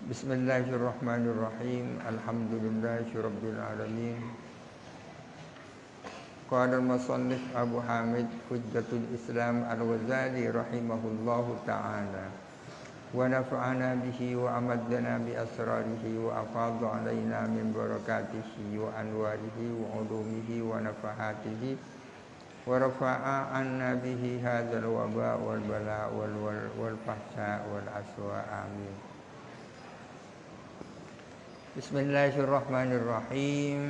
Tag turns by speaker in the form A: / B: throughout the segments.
A: Bismillahirrahmanirrahim. Alhamdulillahirabbil alamin. Qala al-musannif Abu Hamid Hujjatul Islam Al-Ghazali rahimahullahu ta'ala. Wa nafa'ana bihi wa amaddana bi asrarihi wa afadha alaina min barakatihi wa anwarihi wa ulumihi wa nafahatihi wa rafa'a anna bihi hadzal waba wal bala wal fahsya wal aswa. Amin. Bismillahirrahmanirrahim.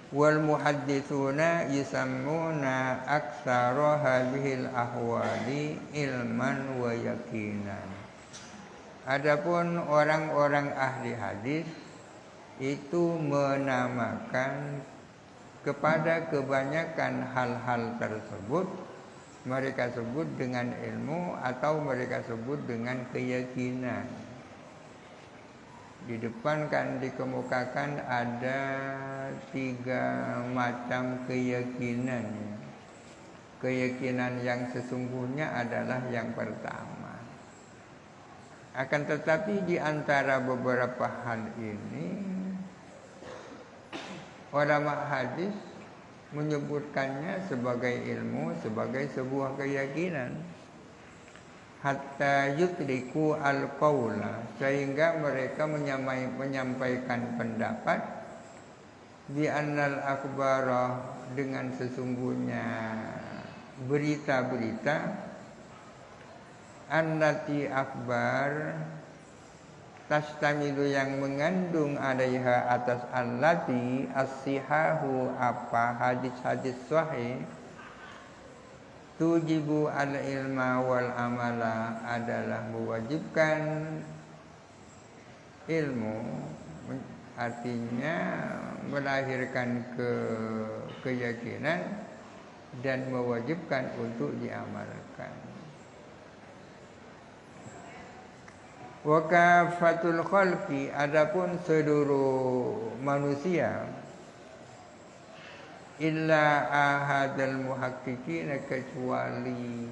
A: Wal muhadditsuna yusammuna aktsara hadhil ahwali ilman wa yaqinan. Adapun orang-orang ahli hadis itu menamakan kepada kebanyakan hal-hal tersebut mereka sebut dengan ilmu atau mereka sebut dengan keyakinan. Di depan kan dikemukakan ada 3 macam keyakinan. Keyakinan yang sesungguhnya adalah yang pertama. Akan tetapi di antara beberapa hal ini ulama hadis menyebutkannya sebagai ilmu, sebagai sebuah keyakinan. Hatta yudriku al-qawla, sehingga mereka menyampaikan pendapat bi annal akhbara, dengan sesungguhnya berita-berita, annati akhbar tastamilu, yang mengandung alaiha atas allati as-sihahu, apa hadis-hadis sahih, tujibu al-ilma wal amala, adalah mewajibkan ilmu, artinya melahirkan keyakinan dan mewajibkan untuk diamalkan. Wa kafatul khalqi, adapun seluruh manusia, illa ahadal muhaqqiqin, kecuali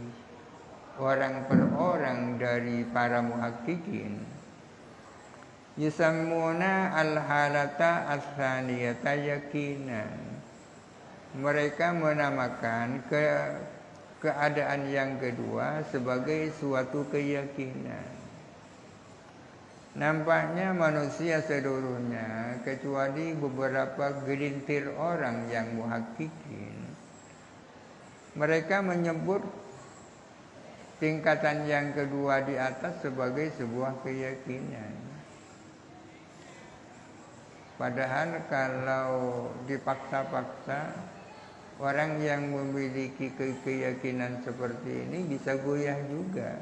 A: orang per orang dari para muhaqqiqin, yusammuna al-halata as-saniyata yaqinan, mereka menamakan keadaan yang kedua sebagai suatu keyakinan. Nampaknya manusia seluruhnya, kecuali beberapa gelintir orang yang muhaqqiqin, mereka menyebut tingkatan yang kedua di atas sebagai sebuah keyakinan. Padahal kalau dipaksa-paksa, orang yang memiliki keyakinan seperti ini bisa goyah juga.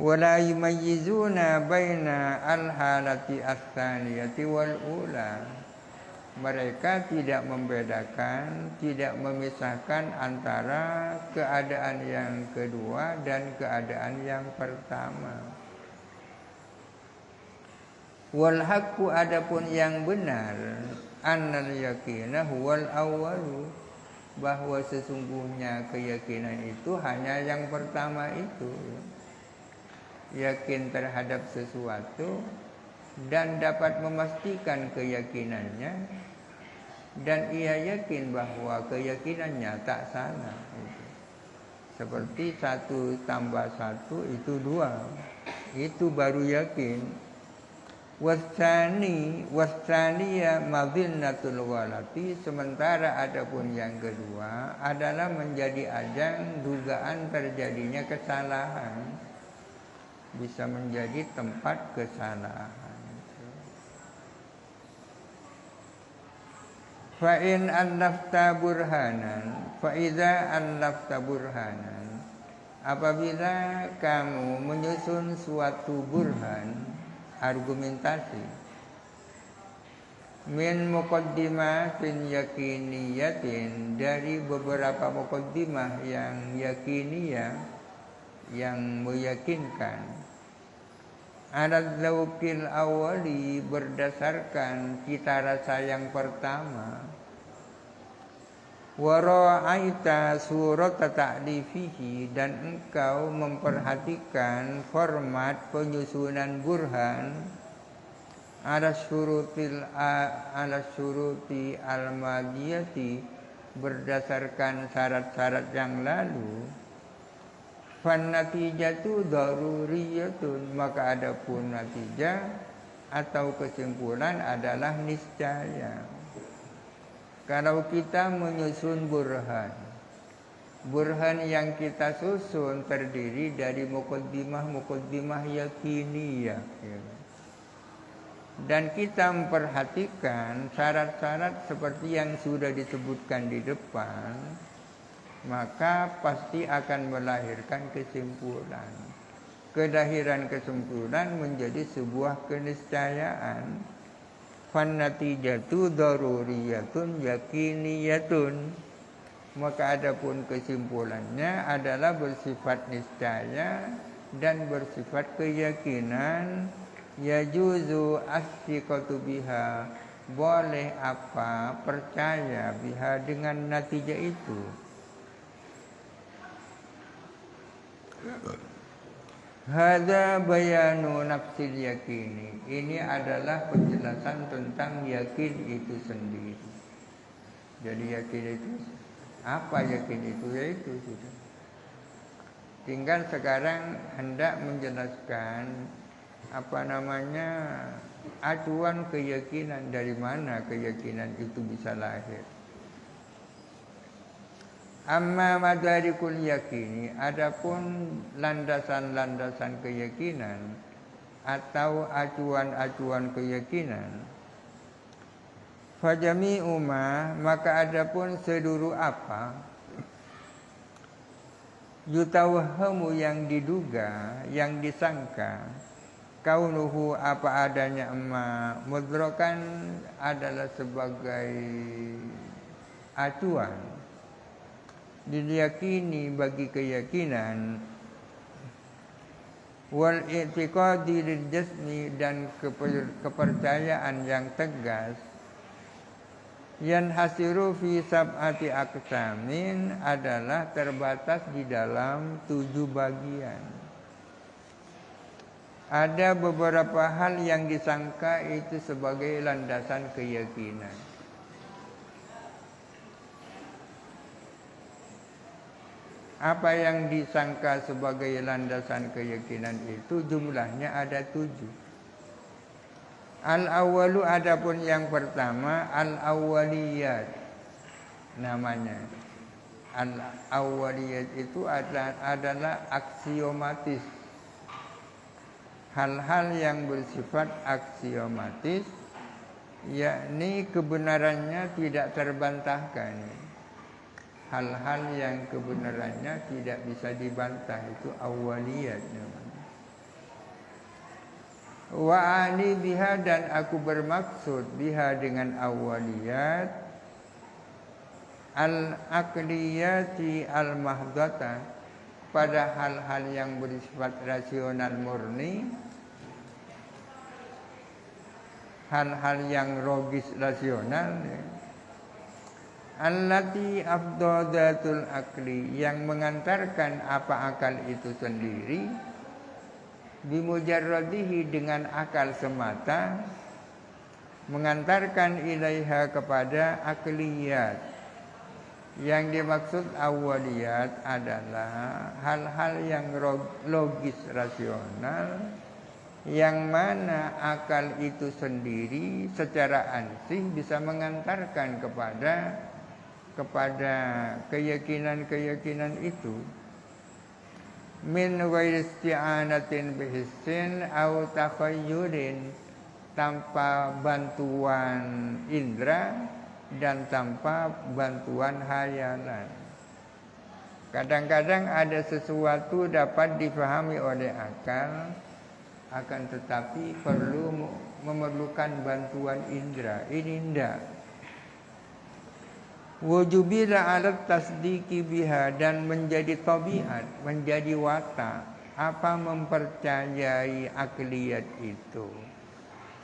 A: Wala yumayyizuna baina al-halati ats-tsaniyati wal ula, mereka tidak membedakan, tidak memisahkan antara keadaan yang kedua dan keadaan yang pertama. Wal haqqu, adapun yang benar, annal yaqina huwal awwalu, bahwa sesungguhnya keyakinan itu hanya yang pertama itu. Yakin terhadap sesuatu dan dapat memastikan keyakinannya, dan ia yakin bahwa keyakinannya tak salah. Seperti 1 tambah 1 itu 2, itu baru yakin. Wasaniya madhinnatul walati, sementara adapun yang kedua adalah menjadi ajang dugaan terjadinya kesalahan, bisa menjadi tempat kesalahan. Fa in allafta burhanan, fa idza allafta burhanan, apabila kamu menyusun suatu burhan, argumentasi, min muqaddimatin yakiniyatin, dari beberapa muqaddimah yang yakiniyah, yang meyakinkan, ala dzauqil awali, berdasarkan cita rasa yang pertama, wa ra'aita surat ta'lifihi, dan engkau memperhatikan format penyusunan burhan ala syuruti al-madiyati, berdasarkan syarat-syarat yang lalu, fan natijatu daruriyatun, maka adapun natijah atau kesimpulan adalah niscaya. Kalau kita menyusun burhan yang kita susun terdiri dari muqaddimah yakiniyah, dan kita memperhatikan syarat-syarat seperti yang sudah disebutkan di depan, maka pasti akan melahirkan kesimpulan. Kelahiran kesimpulan menjadi sebuah keniscayaan. Fan natijatu daruriyatun yakiniyatun, maka adapun kesimpulannya adalah bersifat niscaya dan bersifat keyakinan. Yajuzu as-siqatu biha, boleh apa percaya biha dengan natijah itu. Hadza bayanu nafsil yakini, ini adalah penjelasan tentang yakin itu sendiri. Jadi yakin itu apa? Yakin itu yaitu sudah. Tinggal sekarang hendak menjelaskan acuan keyakinan, dari mana keyakinan itu bisa lahir. Amma madarikul yakini, adapun landasan-landasan keyakinan atau acuan-acuan keyakinan, fajami'u ma, maka adapun seluruh apa, yutawahhamu, yang diduga, yang disangka, kaunuhu, apa adanya emma, mudrokan, adalah sebagai acuan, diyakini bagi keyakinan, wal i'tiqadi lil jasmi, dan kepercayaan yang tegas, yan hasiru fi sab'ati aqsamin, adalah terbatas di dalam 7 bagian. Ada beberapa hal yang disangka itu sebagai landasan keyakinan. Apa yang disangka sebagai landasan keyakinan itu jumlahnya ada 7. Al-awwalu, adapun yang pertama, al-awwaliyat namanya. Al-awwaliyat itu adalah aksiomatis. Hal-hal yang bersifat aksiomatis, yakni kebenarannya tidak terbantahkan. Hal-hal yang kebenarannya tidak bisa dibantah, itu awwaliyat namanya. Wa ani biha, dan aku bermaksud biha dengan awwaliyat, al-aqliyati al-mahdata, pada hal-hal yang bersifat rasional murni, hal-hal yang logis rasional, allati afdadatul akli, yang mengantarkan apa akal itu sendiri, bimujarradihi, dengan akal semata, mengantarkan ilaiha, kepada akliyat. Yang dimaksud awaliyat adalah hal-hal yang logis rasional, yang mana akal itu sendiri secara ansih bisa mengantarkan kepada keyakinan-keyakinan itu. Min ghairi isti'anatin bihissin au takhayyulin, tanpa bantuan indra dan tanpa bantuan hayalan. Kadang-kadang ada sesuatu dapat difahami oleh akal, akan tetapi perlu memerlukan bantuan indra. Ini tidak. Wujubila alat tasdiki biha, dan menjadi tabiat, menjadi watak, apa mempercayai akliyat itu.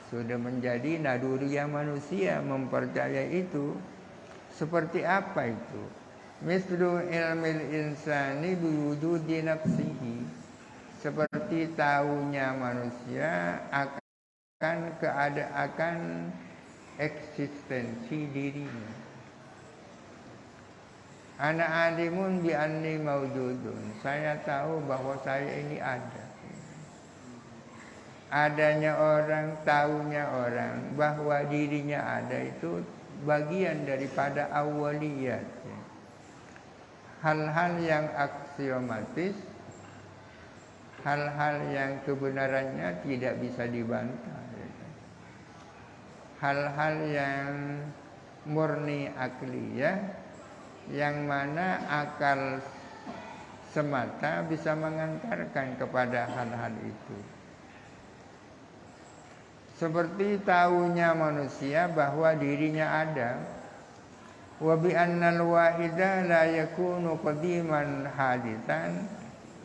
A: Sudah menjadi naluriah manusia mempercayai itu. Seperti apa itu? Mislu ilmil insani biwujudi nafsihi. Seperti tahunya manusia akan keadaan eksistensi dirinya. Ana alimun bi anni maujudun. Saya tahu bahwa saya ini ada. Adanya orang, tahunya orang bahwa dirinya ada itu bagian daripada awaliyat. Hal-hal yang aksiomatis, hal-hal yang kebenarannya tidak bisa dibantah. Hal-hal yang murni akliyah, yang mana akal semata bisa mengantarkan kepada hal-hal itu. Seperti tahunya manusia bahwa dirinya ada. Wa bi annal wahida la yakunu qadiman hadisan.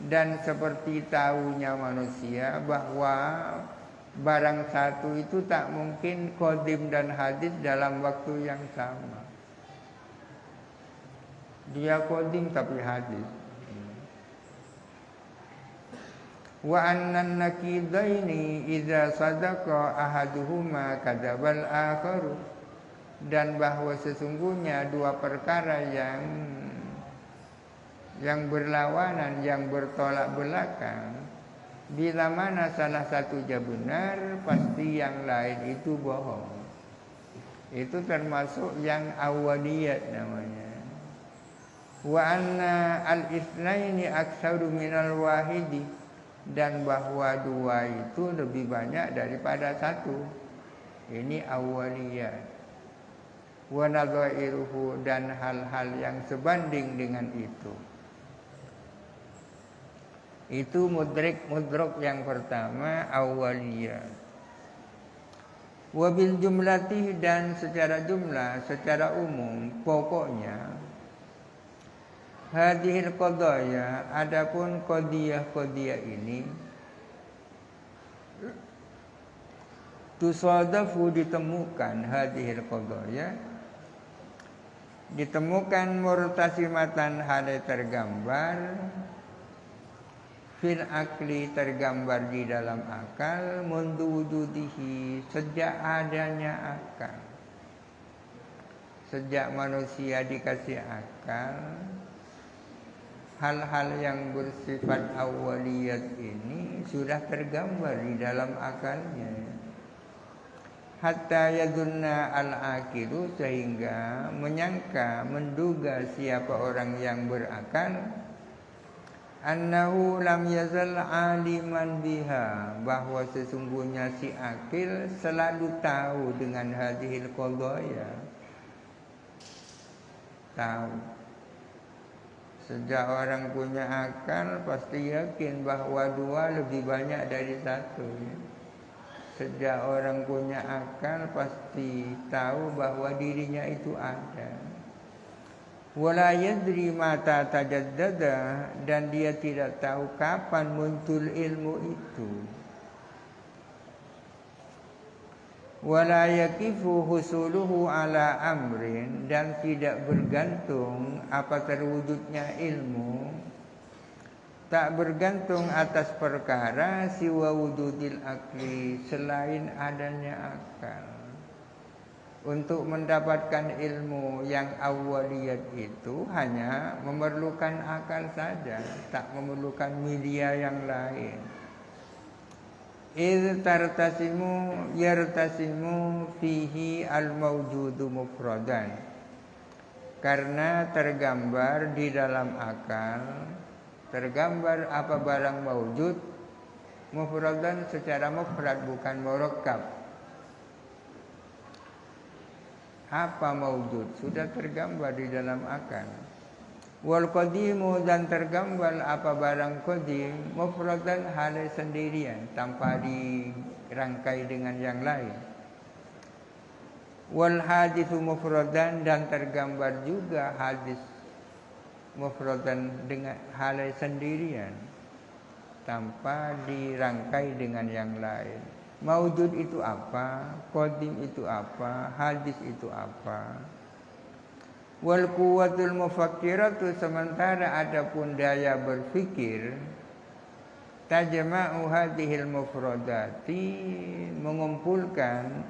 A: Dan seperti tahunya manusia bahwa barang satu itu tak mungkin qadim dan hadis dalam waktu yang sama. Dia qadim tapi hadis. Wa annan nakidaini idza sadaqa ahaduhuma kadzabal akharu. Dan bahwa sesungguhnya dua perkara yang berlawanan, yang bertolak belakang, bila mana salah satunya benar, pasti yang lain itu bohong. Itu termasuk yang awaliyat namanya. Wa anna al-itsnaini aktsaru minal wahidi. Dan bahwa dua itu lebih banyak daripada satu. Ini awaliyat. Wa nadhairuhu, dan hal-hal yang sebanding dengan itu. Itu mudrik yang pertama, awaliyah. Wabil jumlatih, dan secara jumlah, secara umum, pokoknya hadhil qadaya, adapun qadiyah ini tusadafu, ditemukan hadhil qadaya, ditemukan murtasimatan, halai tergambar, fil akli, tergambar di dalam akal, mundu wujudihi, sejak adanya akal. Sejak manusia dikasih akal, hal-hal yang bersifat awaliyat ini sudah tergambar di dalam akalnya. Hatta yadunna al-aqilu, sehingga menyangka, menduga siapa orang yang berakal, annahu lam yazal aliman biha, bahwa sesungguhnya si akil selalu tahu dengan hadhil qadaya. Tahu. Sejak orang punya akal pasti yakin bahwa dua lebih banyak dari satu. Sejak orang punya akal pasti tahu bahwa dirinya itu ada. Wala yadri mata tajaddada, dan dia tidak tahu kapan muncul ilmu itu. Wala yakifu husuluhu ala amrin, dan tidak bergantung apa terwujudnya ilmu, tak bergantung atas perkara siwa wujudil akli, selain adanya akal. Untuk mendapatkan ilmu yang awaliyat itu hanya memerlukan akal saja, tak memerlukan media yang lain. Idh tartasimu yartasimu fihi al-mawjudu mufradan, karena tergambar di dalam akal, tergambar apa barang mawjud mufradan secara mufrad, bukan murakkab. Apa maujud sudah tergambar di dalam akal. Wal qadimu, dan tergambar apa barang qadim mufradan, halai sendirian tanpa dirangkai dengan yang lain. Wal haditsu mufradan, dan tergambar juga hadis mufradan dengan halai sendirian tanpa dirangkai dengan yang lain. Maujud itu apa? Qadim itu apa? Hadis itu apa? Wal quwwatul mufakkiratu, sementara adapun daya berfikir, tajma'u hadhil mufradati, mengumpulkan,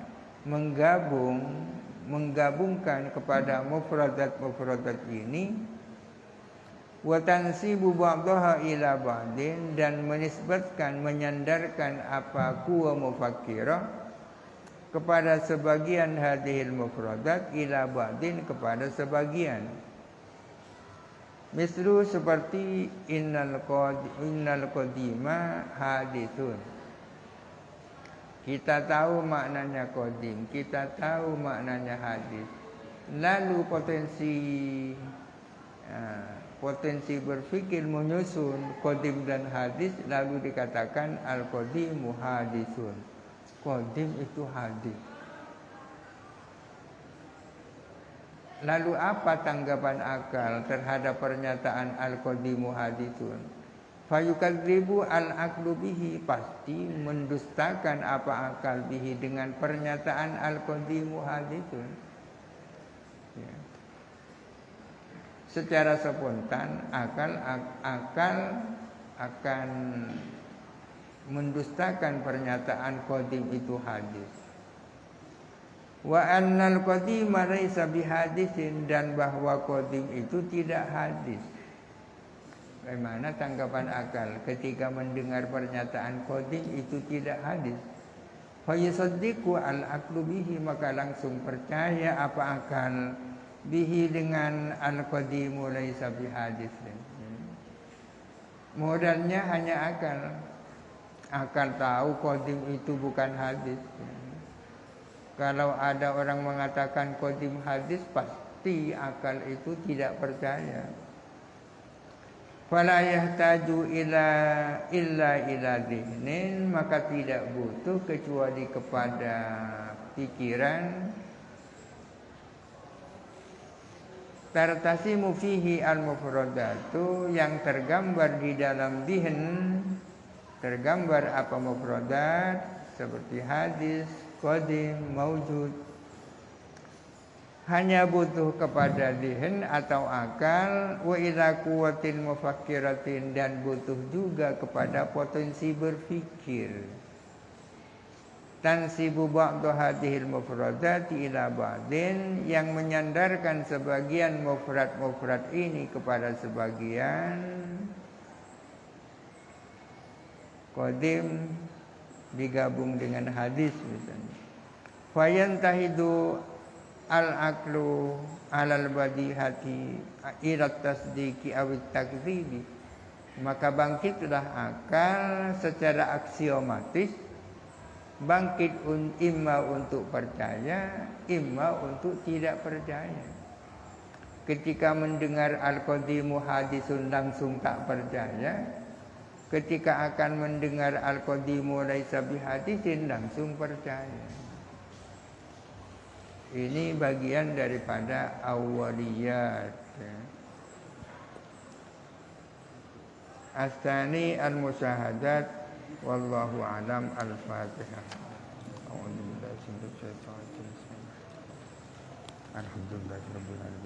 A: menggabungkan kepada mufradat ini, wa tansibu ba'daha ila ba'din, dan menisbatkan, menyandarkan apa kuwa mufakkirah kepada sebagian hadhil mufradat, ila ba'din, kepada sebagian. Mislu, seperti innal qadima hadithun. Kita tahu maknanya qadim, kita tahu maknanya hadis. Lalu potensi berfikir menyusun qadim dan hadis, lalu dikatakan al-qadimu hadithun. Qadim itu hadis. Lalu apa tanggapan akal terhadap pernyataan al-qadimu hadithun? Fayukadzibu al-aqlu bihi, pasti mendustakan apa akal bihi dengan pernyataan al-qadimu hadithun. Ya. Secara spontan akal akan mendustakan pernyataan qadim itu hadis. Wa annal qadima laisa bihadisin, dan bahwa qadim itu tidak hadis. Bagaimana tanggapan akal ketika mendengar pernyataan qadim itu tidak hadis? Fa yusaddiqu al-aqlu bihi, maka langsung percaya apa akal bihi dengan al-qadimu laisa bihadisin. Modalnya hanya akal. Akal tahu qadim itu bukan hadis. Kalau ada orang mengatakan qadim hadis, pasti akal itu tidak percaya. Fala yahtaju illa ila dhihnin, maka tidak butuh kecuali kepada pikiran. Tartasimu fihi al-mufradatu, yang tergambar di dalam dhihn, tergambar apa mufradat, seperti hadis, qadim, maujud. Hanya butuh kepada dhihn atau akal, wa ila quwwatin mufakkiratin, dan butuh juga kepada potensi berfikir. Tansibu ba'du hadhil mufradati ila ba'din, yang menyandarkan sebagian mufrad ini kepada sebagian. Qadim digabung dengan hadis misalnya. Fayantahidu al-aqlu alal badihati ila tasdiqi aw takdzibi, maka bangkitlah akal secara aksiomatis, bangkit imma untuk percaya, imma untuk tidak percaya. Ketika mendengar al-qadimu hadisun langsung tak percaya, ketika akan mendengar al-qadimu laisa bihadisin langsung percaya. Ini bagian daripada awaliyat. As-tsani al-musyahadat, wallahu alam. Al-Fatihah. A'udzu billahi minasyaitonir rajim. Alhamdulillahirabbil alamin.